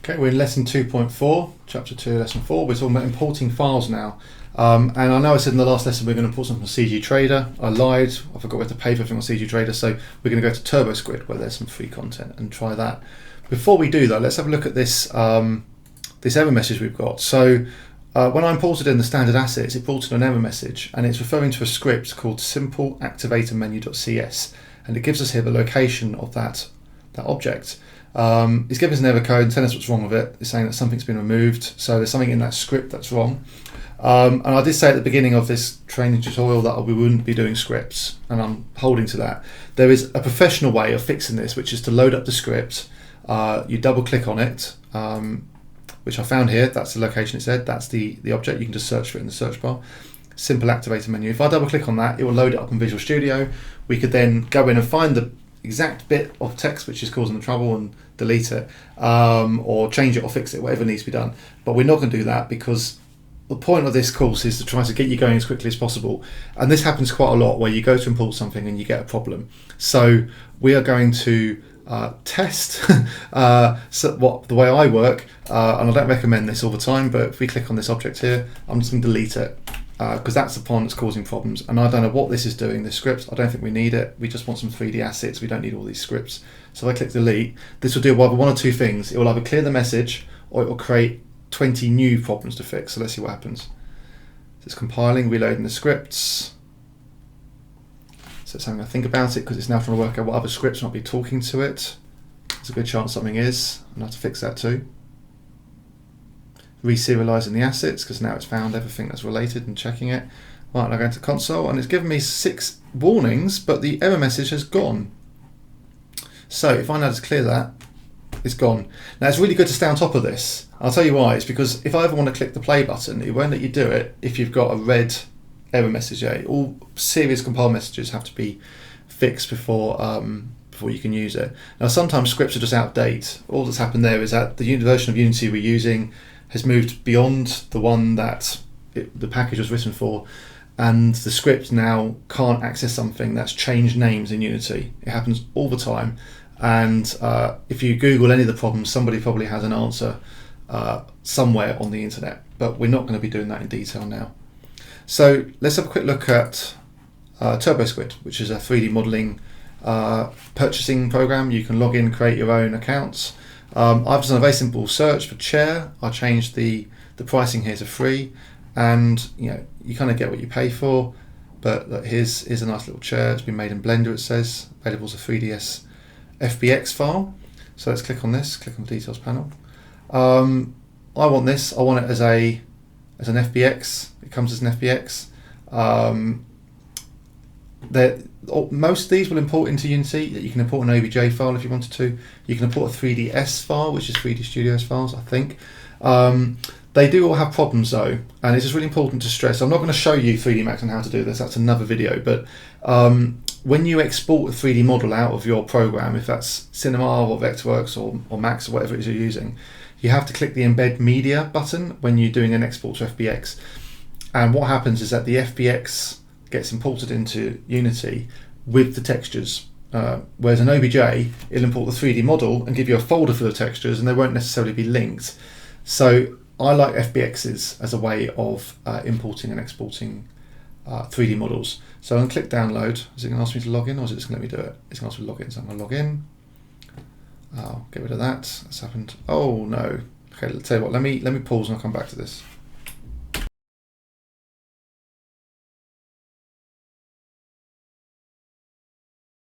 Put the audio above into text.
Okay, we're in lesson 2.4, chapter 2, lesson 4. We're talking about importing files now. And I know I said in the last lesson we're going to import something from CG Trader. I lied, I forgot we have to pay for everything on CG Trader, so we're going to go to TurboSquid where there's some free content and try that. Before we do though, let's have a look at this this error message we've got. So when I imported in the standard assets, it brought in an error message, and it's referring to a script called simpleactivatormenu.cs, and it gives us here the location of that object. It's giving us an error code and telling us what's wrong with it. It's saying that something's been removed, so there's something in that script that's wrong. And I did say at the beginning of this training tutorial that we wouldn't be doing scripts, and I'm holding to that. There is a professional way of fixing this, which is to load up the script. You double click on it, which I found here. That's the location it said. That's the object. You can just search for it in the search bar. Simple activator menu. If I double click on that, it will load it up in Visual Studio. We could then go in and find the exact bit of text which is causing the trouble and delete it, or change it or fix it, whatever needs to be done. But we're not going to do that because the point of this course is to try to get you going as quickly as possible. And this happens quite a lot where you go to import something and you get a problem. So we are going to test the way I work, and I don't recommend this all the time, but if we click on this object here, I'm just going to delete it. Because that's the point that's causing problems, and I don't know what this is doing, this script. I don't think we need it. We just want some 3D assets. We don't need all these scripts. So if I click delete, this will do either one or two things. It will either clear the message or it will create 20 new problems to fix. So let's see what happens. So it's compiling, reloading the scripts. So it's having a think about it because it's now trying to work out what other scripts might be talking to it. There's a good chance something is. I'm going to have to fix that too. Reserializing the assets because now it's found everything that's related and checking it. Right, now going to console, and it's given me 6 warnings, but the error message has gone. So if I now just clear that, it's gone. Now it's really good to stay on top of this. I'll tell you why. It's because if I ever want to click the play button, it won't let you do it if you've got a red error message there. All serious compile messages have to be fixed before you can use it. Now sometimes scripts are just out of date. All that's happened there is that the version of Unity we're using has moved beyond the one that the package was written for, and the script now can't access something that's changed names in Unity. It happens all the time, and if you Google any of the problems, somebody probably has an answer somewhere on the internet, but we're not going to be doing that in detail now. So let's have a quick look at TurboSquid, which is a 3D modeling purchasing program. You can log in, create your own accounts. I've done a very simple search for chair. I changed the pricing here to free, and you kind of get what you pay for. But look, here's a nice little chair. It's been made in Blender. It says available as a 3ds FBX file. So let's click on this. Click on the details panel. I want this. I want it as an FBX. It comes as an FBX. Most of these will import into Unity. You can import an OBJ file if you wanted to. You can import a 3ds file, which is 3D Studios files, I think. They do all have problems though, and it's just really important to stress. I'm not going to show you 3D Max and how to do this. That's another video. But when you export a 3D model out of your program, if that's Cinema or Vectorworks or Max or whatever it is you're using, you have to click the Embed Media button when you're doing an export to FBX. And what happens is that the FBX gets imported into Unity with the textures, whereas an OBJ, it'll import the 3D model and give you a folder for the textures, and they won't necessarily be linked. So I like FBXs as a way of importing and exporting 3D models. So I'm going to click download. Is it going to ask me to log in, or is it just going to let me do it? It's going to ask me to log in, so I'm going to log in. I'll get rid of that. That's happened. Oh no. Okay, let's tell you what. Let me pause and I'll come back to this.